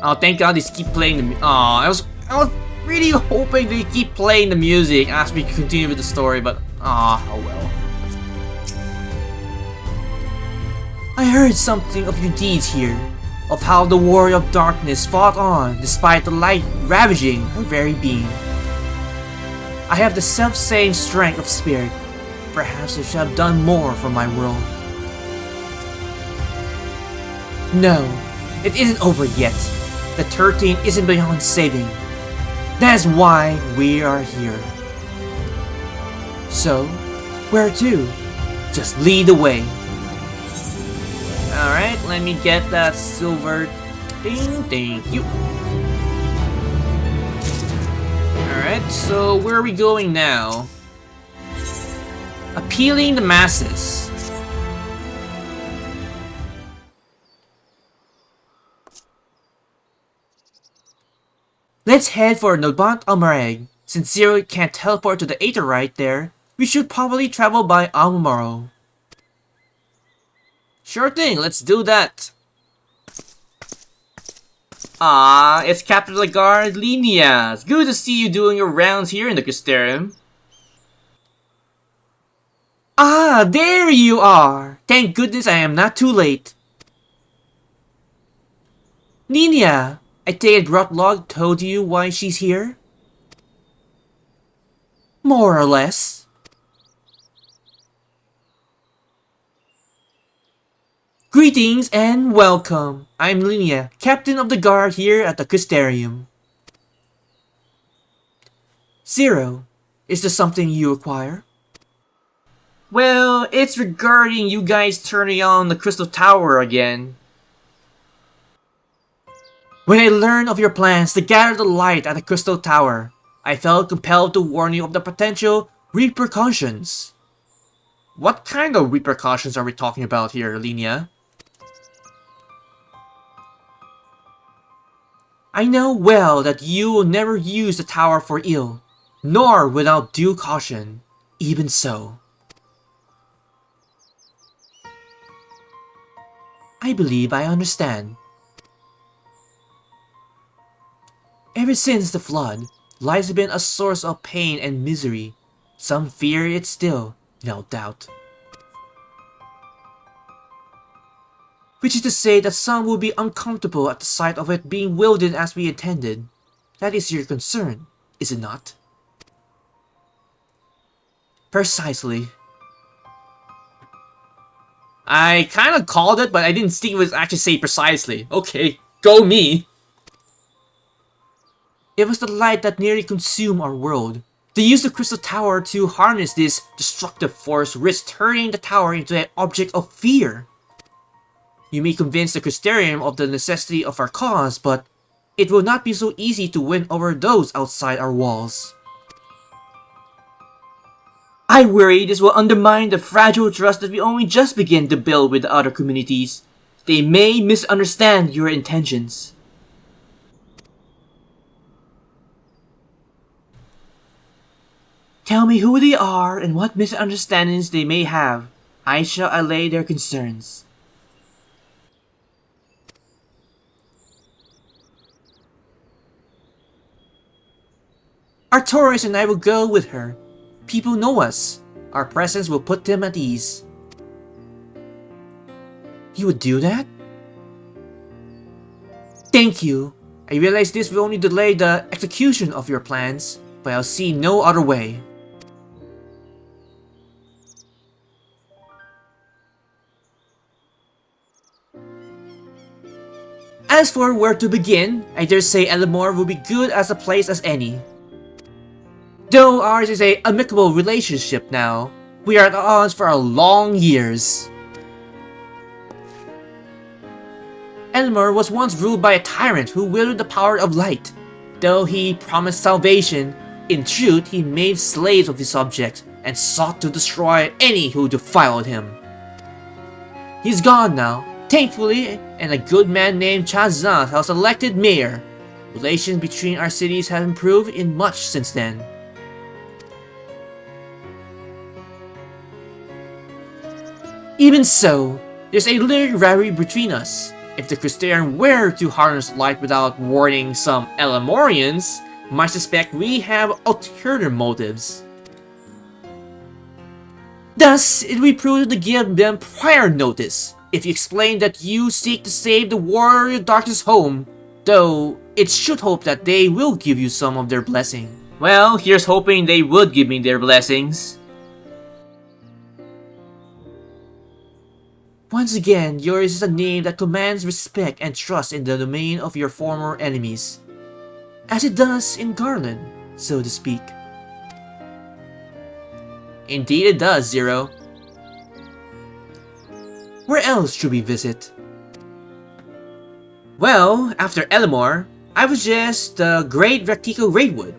Oh, thank God they keep playing the. Oh, I was really hoping they keep playing the music as we continue with the story, but oh well. I heard something of your deeds here, of how the warrior of darkness fought on despite the light ravaging her very being. I have the self-same strength of spirit. Perhaps I should have done more for my world. No, it isn't over yet. The 13th isn't beyond saving. That's why we are here. So, where to? Just lead the way. Alright, let me get that silver thing. Thank you. Alright, so where are we going now? Appealing the masses. Let's head for Nobant Almareg. Since Zero can't teleport to the Aether right there, we should probably travel by Almaro. Sure thing, let's do that. Ah, it's Captain of the Guard, Linia. It's good to see you doing your rounds here in the Crystarium. Ah, there you are! Thank goodness I am not too late. Linia, I take it Rotlog told you why she's here? More or less. Greetings and welcome. I'm Linia, Captain of the Guard here at the Crystarium. Zero, is there something you require? Well, it's regarding you guys turning on the Crystal Tower again. When I learned of your plans to gather the light at the Crystal Tower, I felt compelled to warn you of the potential repercussions. What kind of repercussions are we talking about here, Linia? I know well that you will never use the tower for ill, nor without due caution. Even so, I believe I understand. Ever since the flood, life has been a source of pain and misery. Some fear it still, no doubt. Which is to say that some will be uncomfortable at the sight of it being wielded as we intended. That is your concern, is it not? Precisely. I kinda called it, but I didn't think it was actually say precisely. Okay, go me! It was the light that nearly consumed our world. They used the Crystal Tower to harness this destructive force, risked turning the tower into an object of fear. You may convince the Crystarium of the necessity of our cause, but it will not be so easy to win over those outside our walls. I worry this will undermine the fragile trust that we only just begin to build with the other communities. They may misunderstand your intentions. Tell me who they are and what misunderstandings they may have. I shall allay their concerns. Artorius and I will go with her. People know us. Our presence will put them at ease. You would do that? Thank you. I realize this will only delay the execution of your plans, but I'll see no other way. As for where to begin, I dare say Elamore will be good as a place as any. Though ours is an amicable relationship now, we are at odds for a long years. Elamore was once ruled by a tyrant who wielded the power of light. Though he promised salvation, in truth he made slaves of his subjects and sought to destroy any who defiled him. He's gone now, thankfully, and a good man named Chazan was elected mayor. Relations between our cities have improved in much since then. Even so, there's a little rivalry between us. If the Crystarian were to harness light without warning some Elamorians, I suspect we have ulterior motives. Thus, it would be prudent to give them prior notice. If you explain that you seek to save the warrior darkness home, though it should hope that they will give you some of their blessing. Well, here's hoping they would give me their blessings. Once again, yours is a name that commands respect and trust in the domain of your former enemies. As it does in Garland, so to speak. Indeed it does, Zero. Where else should we visit? Well, after Elamor, I was just the Great Rectico Raidwood.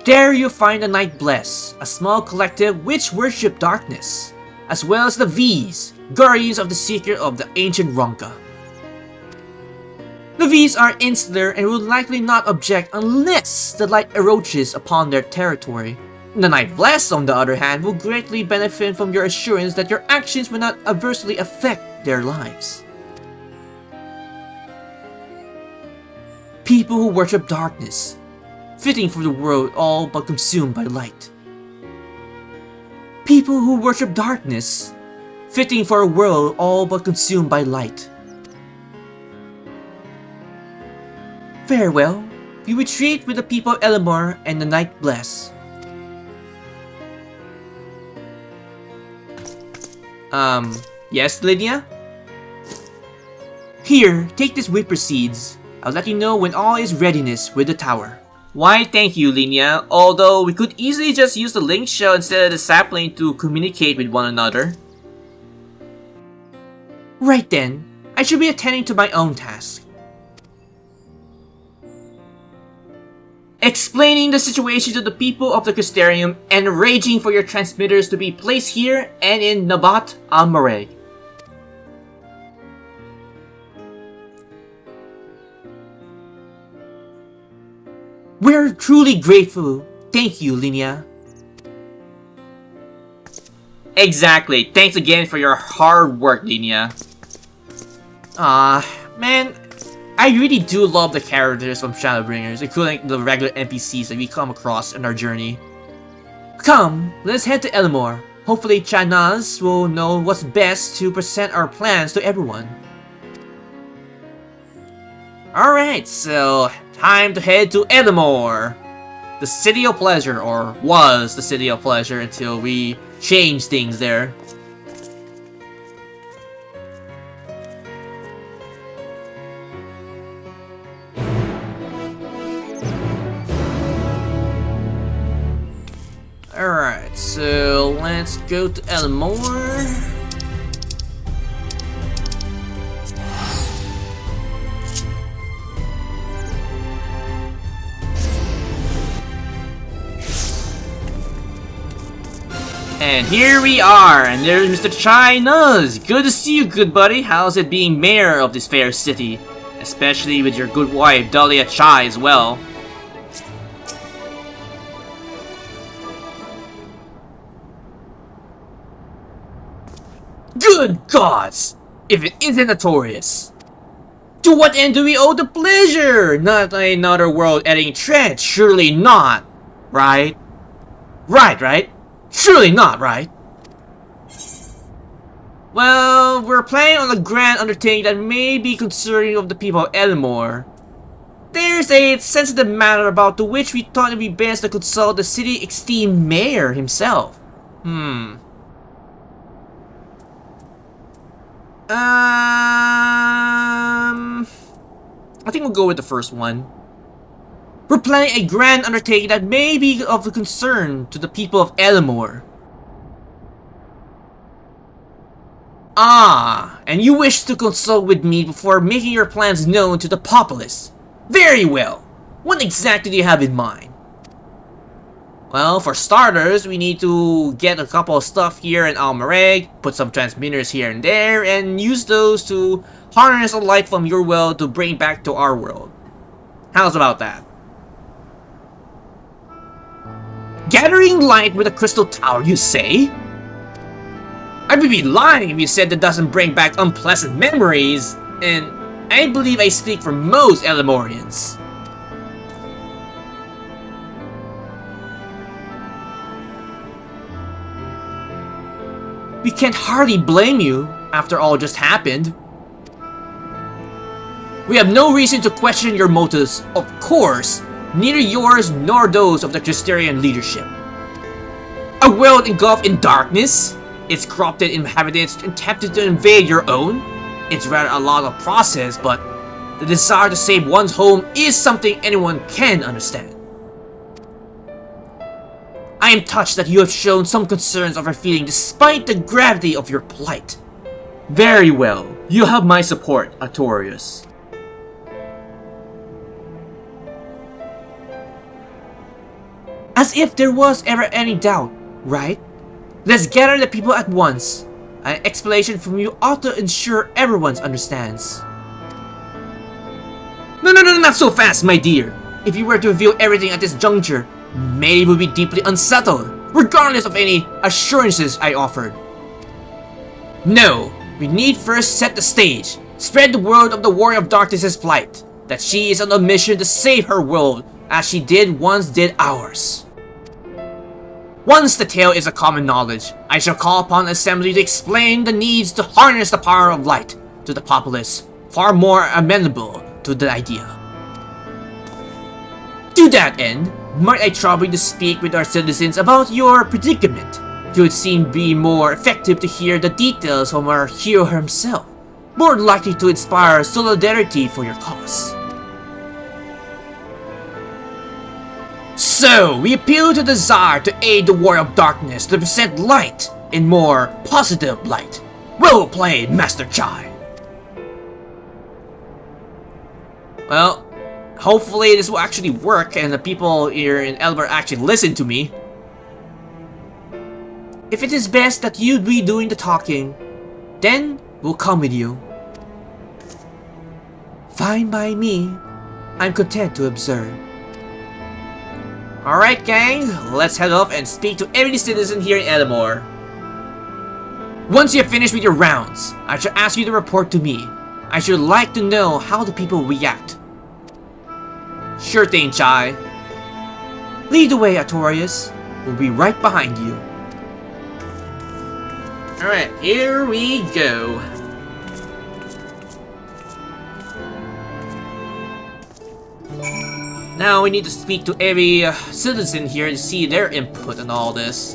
There you'll find the Night Bless, a small collective which worship darkness, as well as the V's, guardians of the secret of the ancient Ronka. The V's are insular and will likely not object unless the light eroaches upon their territory. The Night Bless, on the other hand, will greatly benefit from your assurance that your actions will not adversely affect their lives. People who worship darkness, fitting for the world all but consumed by light. People who worship darkness, fitting for a world all but consumed by light. Farewell, we retreat with the people of Elamor and the Night Bless. Yes, Lydia? Here, take these Whipper Seeds. I'll let you know when all is readiness with the tower. Why, thank you, Linia, although we could easily just use the link shell instead of the sapling to communicate with one another. Right then, I should be attending to my own task. Explaining the situation to the people of the Crystarium and arranging for your transmitters to be placed here and in Nabat al-Mareg. We're truly grateful. Thank you, Linia. Exactly. Thanks again for your hard work, Linia. Man, I really do love the characters from Shadowbringers, including the regular NPCs that we come across on our journey. Come, let's head to Elamor. Hopefully Cagnazzo will know what's best to present our plans to everyone. Alright, so time to head to Elamor, the City of Pleasure, or was the City of Pleasure until we changed things there. Alright, so let's go to Elamor. And here we are, and there's Mr. Cagnazzo. Good to see you, good buddy. How's it being mayor of this fair city? Especially with your good wife, Dahlia Chai, as well. Good gods! If it isn't notorious! To what end do we owe the pleasure? Not another world-ending threat, surely not! Right? Right? Surely not, right? Well, we're planning on a grand undertaking that may be concerning of the people of Elamor. There's a sensitive matter about to which we thought it would be best to consult the city's esteemed mayor himself. I think we'll go with the first one. We're planning a grand undertaking that may be of concern to the people of Elamor. Ah, and you wish to consult with me before making your plans known to the populace. Very well. What exactly do you have in mind? Well, for starters, we need to get a couple of stuff here in Al-Mareg, put some transmitters here and there, and use those to harness the light from your world to bring back to our world. How's about that? Gathering light with a crystal tower, you say? I would be lying if you said that doesn't bring back unpleasant memories, and I believe I speak for most Elemorians. We can't hardly blame you after all just happened. We have no reason to question your motives, of course, neither yours nor those of the Christerian leadership. A world engulfed in darkness, its corrupted inhabitants attempted to invade your own. It's rather a lot of process, but the desire to save one's home is something anyone can understand. I am touched that you have shown some concerns of our feeling despite the gravity of your plight. Very well, you have my support, Artorius. As if there was ever any doubt, right? Let's gather the people at once. An explanation from you ought to ensure everyone understands. No, not so fast, my dear. If you were to reveal everything at this juncture, May would be deeply unsettled, regardless of any assurances I offered. No, we need first set the stage, spread the word of the Warrior of Darkness's plight, that she is on a mission to save her world, as she once did ours. Once the tale is a common knowledge, I shall call upon the assembly to explain the needs to harness the power of light to the populace, far more amenable to the idea. To that end, might I trouble you to speak with our citizens about your predicament? It would seem be more effective to hear the details from our hero himself, more likely to inspire solidarity for your cause. So, we appeal to the desire to aid the Warrior of Darkness to present light in more positive light. Well played, Master Chai. Well, hopefully this will actually work and the people here in Elber actually listen to me. If it is best that you be doing the talking, then we'll come with you. Fine by me. I'm content to observe. Alright gang, let's head off and speak to every citizen here in Elamore. Once you have finished with your rounds, I shall ask you to report to me. I should like to know how the people react. Sure thing, Chai. Lead the way, Artorius. We'll be right behind you. Alright, here we go. Now we need to speak to every citizen here to see their input on all this.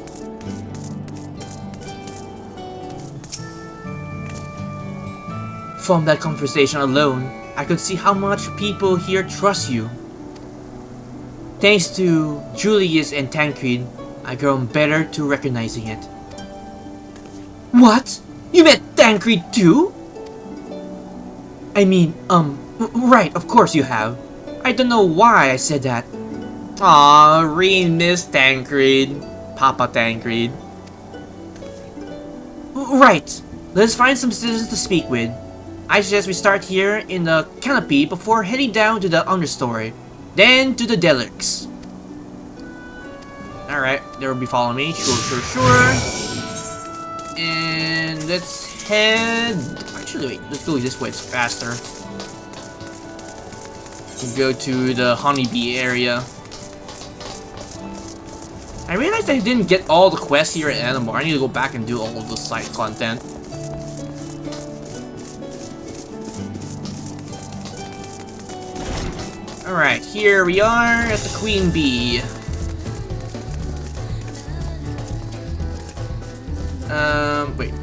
From that conversation alone, I could see how much people here trust you. Thanks to Julius and Tancred, I've grown better to recognizing it. What? You met Tancred too? I mean, right, of course you have. I don't know why I said that. Aw, really miss Tancred. Papa Tancred. Right. Let's find some citizens to speak with. I suggest we start here in the canopy before heading down to the understory. Then to the Deluxe. Alright, they will be following me. Sure. And let's head... Actually, wait. Let's go this way. It's faster. We'll go to the honeybee area. I realized I didn't get all the quests here in Animar. I need to go back and do all of the side content. Alright, here we are at the Queen Bee. Wait.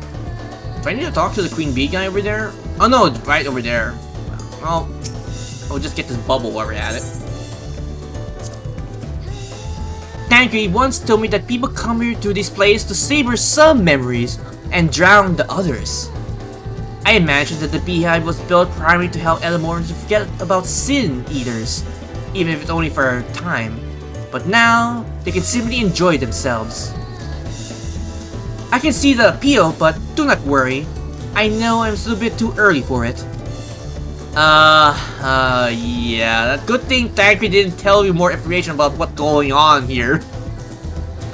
Do I need to talk to the Queen Bee guy over there? Oh no, it's right over there. Well, I'll just get this bubble while we're at it. Tancred once told me that people come here to this place to savor some memories and drown the others. I imagine that the beehive was built primarily to help Elamorans to forget about sin eaters, even if it's only for a time. But now, they can simply enjoy themselves. I can see the appeal, but do not worry. I know I'm still a bit too early for it. Yeah, good thing Tancred didn't tell you more information about what's going on here.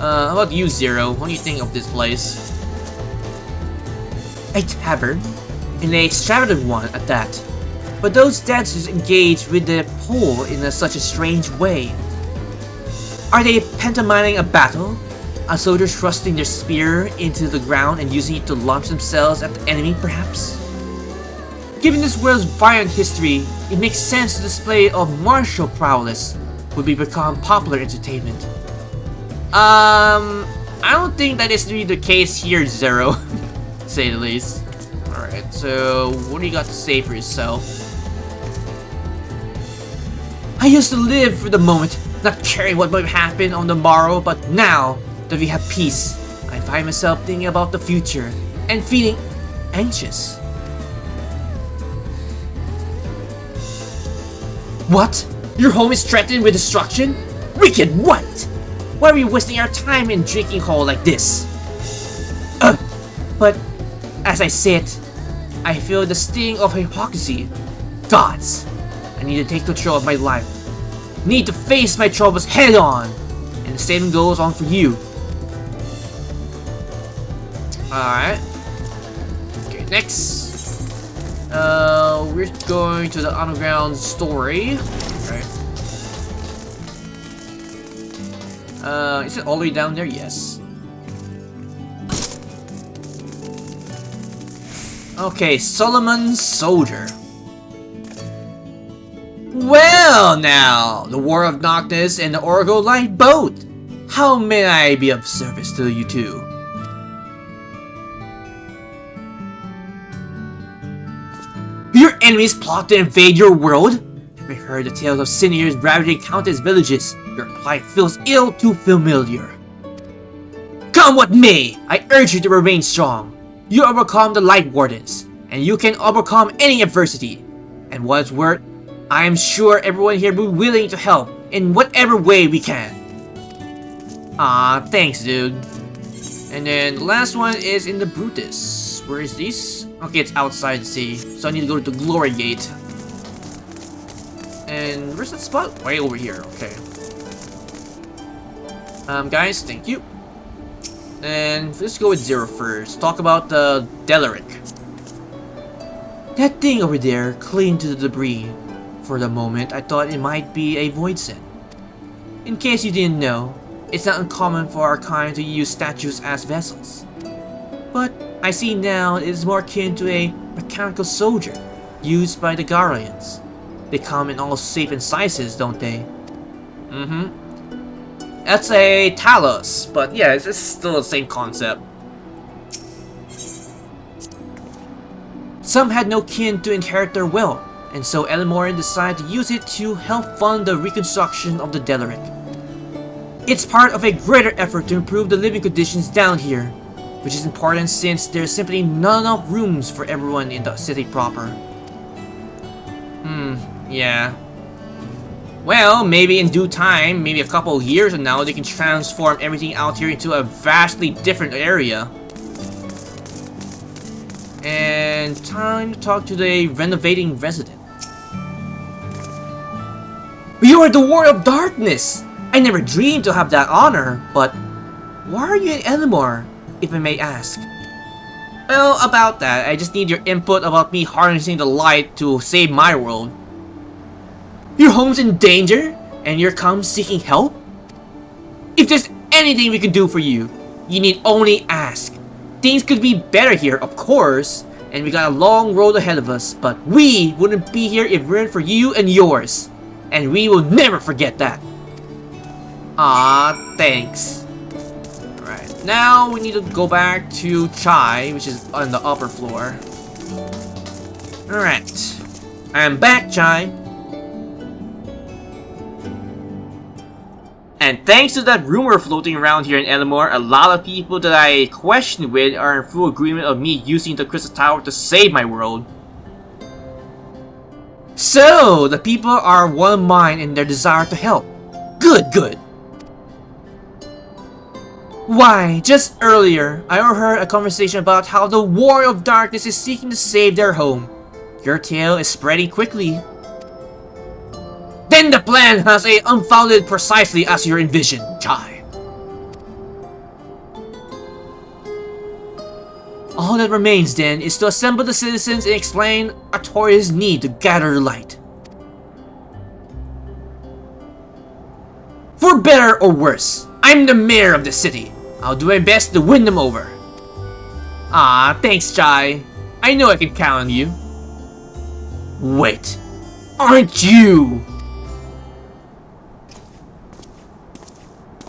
How about you, Zero? What do you think of this place? A tavern? And an extravagant one at that. But those dancers engage with the pole in such a strange way. Are they pantomiming a battle? Are soldiers thrusting their spear into the ground and using it to launch themselves at the enemy, perhaps? Given this world's violent history, it makes sense to display of martial prowess would become popular entertainment. I don't think that is really the case here, Zero, to say the least. Alright, so what do you got to say for yourself? I used to live for the moment, not caring what might happen on the morrow, but now that we have peace, I find myself thinking about the future and feeling anxious. What? Your home is threatened with destruction? Wicked what? Why are we wasting our time in drinking hole like this? But as I say it, I feel the sting of hypocrisy. Gods, I need to take control of my life. Need to face my troubles head on. And the same goes on for you. Alright. Okay, next. We're going to the underground story. Right. Is it all the way down there? Yes. Okay, Solomon's Soldier. Well now, the War of Darkness and the Oracle Light both. How may I be of service to you two? Your enemies plot to invade your world? Have you heard the tales of sinners ravaging countless villages? Your plight feels ill too familiar. Come what may, I urge you to remain strong. You overcome the Light Wardens, and you can overcome any adversity. And what's worth, I am sure everyone here will be willing to help in whatever way we can. Ah, thanks, dude. And then the last one is in the Brutus. Where is this? Okay, it's outside the city, so I need to go to the Glory Gate. And where's that spot? Way over here. Okay. Guys, thank you. And let's go with Zero first. Talk about the Delaric. That thing over there clinging to the debris. For the moment, I thought it might be a void sin. In case you didn't know, it's not uncommon for our kind to use statues as vessels. But I see now it is more akin to a mechanical soldier used by the Guardians. They come in all shapes and sizes, don't they? That's a Talos, but yeah, it's still the same concept. Some had no kin to inherit their wealth, and so Elemorin decided to use it to help fund the reconstruction of the Delaric. It's part of a greater effort to improve the living conditions down here, which is important since there's simply not enough rooms for everyone in the city proper. Yeah. Well, maybe in due time, maybe a couple of years from now, they can transform everything out here into a vastly different area. And time to talk to the renovating resident. You are the War of Darkness! I never dreamed to have that honor, but why are you in Eleanor, if I may ask? Well, about that, I just need your input about me harnessing the light to save my world. Your home's in danger, and you're come seeking help? If there's anything we can do for you, you need only ask. Things could be better here, of course, and we got a long road ahead of us, but we wouldn't be here if it weren't for you and yours. And we will never forget that. Ah, thanks. Alright, now we need to go back to Chai, which is on the upper floor. Alright, I'm back, Chai. And thanks to that rumor floating around here in Eleanor, a lot of people that I questioned with are in full agreement of me using the Crystal Tower to save my world. So, the people are one mind in their desire to help. Good, good. Why, just earlier, I overheard a conversation about how the War of Darkness is seeking to save their home. Your tale is spreading quickly. Then the plan has unfolded precisely as you envisioned, Chai. All that remains then is to assemble the citizens and explain Artorias' need to gather light. For better or worse, I'm the mayor of the city. I'll do my best to win them over. Ah, thanks, Chai. I know I can count on you. Wait, aren't you?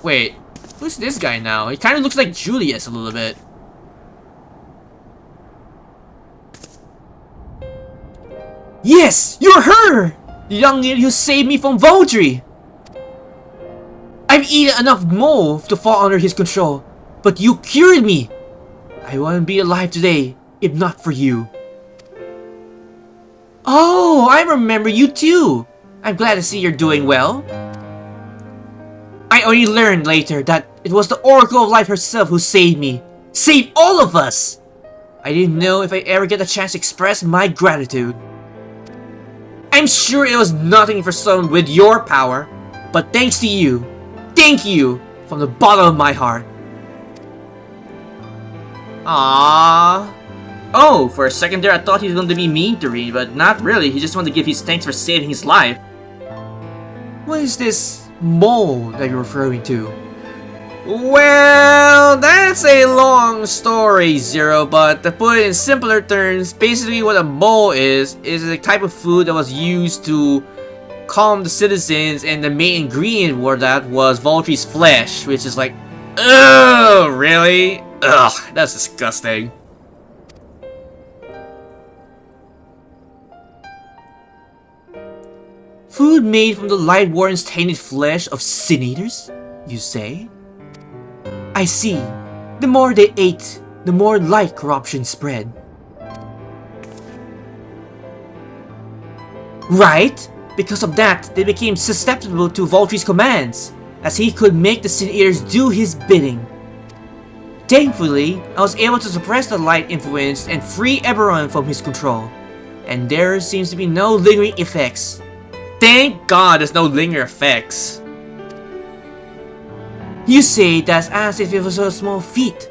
Wait, who's this guy now? He kind of looks like Julius a little bit. Yes, you're her! The young lady who saved me from Vaudry! I've eaten enough mold to fall under his control, but you cured me! I wouldn't be alive today if not for you. Oh, I remember you too! I'm glad to see you're doing well. I only learned later that it was the Oracle of Life herself who saved me. Saved all of us! I didn't know if I ever get a chance to express my gratitude. I'm sure it was nothing for someone with your power, but thanks to you, thank you from the bottom of my heart. Ah. Oh, for a second there I thought he was going to be mean to me, but not really. He just wanted to give his thanks for saving his life. What is this mole that you're referring to? Well, that's a long story, Zero, but to put it in simpler terms, basically what a mole is a type of food that was used to calm the citizens, and the main ingredient for that was Vaudry's flesh, which is like, ugh, really? Ugh, that's disgusting. Food made from the Light Warden's tainted flesh of Sin Eaters, you say? I see. The more they ate, the more light corruption spread. Right? Because of that, they became susceptible to Vaudry's commands, as he could make the Sin Eaters do his bidding. Thankfully, I was able to suppress the light influence and free everyone from his control, and there seems to be no lingering effects. Thank God there's no lingering effects. You say that's as if it was a small feat.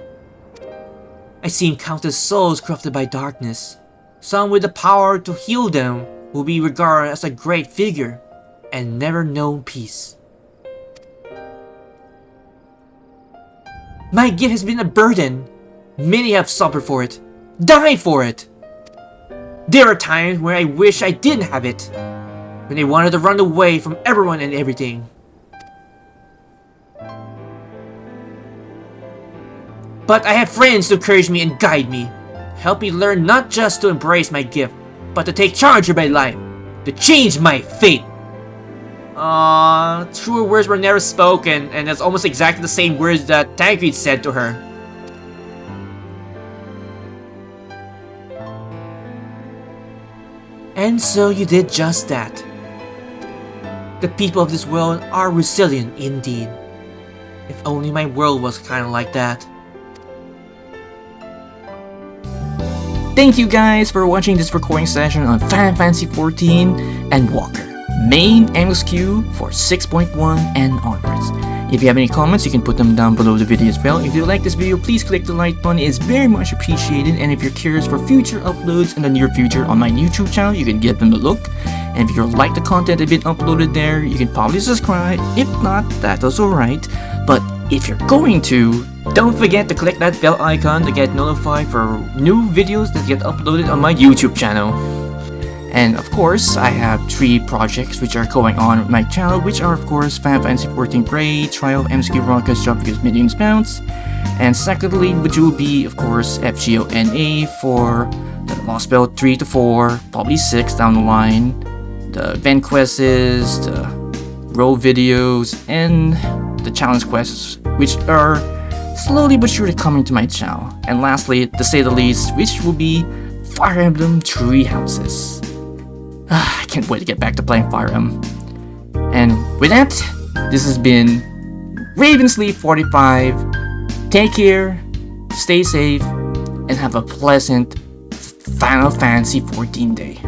I seen countless souls corrupted by darkness. Some with the power to heal them will be regarded as a great figure and never known peace. My gift has been a burden. Many have suffered for it, died for it. There are times where I wish I didn't have it, when I wanted to run away from everyone and everything. But I have friends to encourage me and guide me, help me learn not just to embrace my gift, but to take charge of my life, to change my fate. Truer words were never spoken, and that's almost exactly the same words that Tancred said to her. And so you did just that. The people of this world are resilient indeed. If only my world was kinda like that. Thank you guys for watching this recording session on Final Fantasy XIV Endwalker, main MSQ for 6.1 and onwards. If you have any comments, you can put them down below the video as well. If you like this video, please click the like button, it's very much appreciated. And if you're curious for future uploads in the near future on my YouTube channel, you can give them a look. And if you like the content that's been uploaded there, you can probably subscribe. If not, that's also alright. But if you're going to, don't forget to click that bell icon to get notified for new videos that get uploaded on my YouTube channel. And of course, I have 3 projects which are going on with my channel, which are of course Final Fantasy XIV Raid, Trial of MSQ Rockets, Jump Because Minions Bounce, and secondly, which will be of course FGO-NA for the Lost Belt 3 to 4, probably 6 down the line, the event quests, the role videos, and the challenge quests, which are slowly but surely coming to my channel. And lastly, to say the least, which will be Fire Emblem Three Houses. I can't wait to get back to playing Fire Emblem. And with that, this has been Ravensleep45. Take care, stay safe, and have a pleasant Final Fantasy XIV day.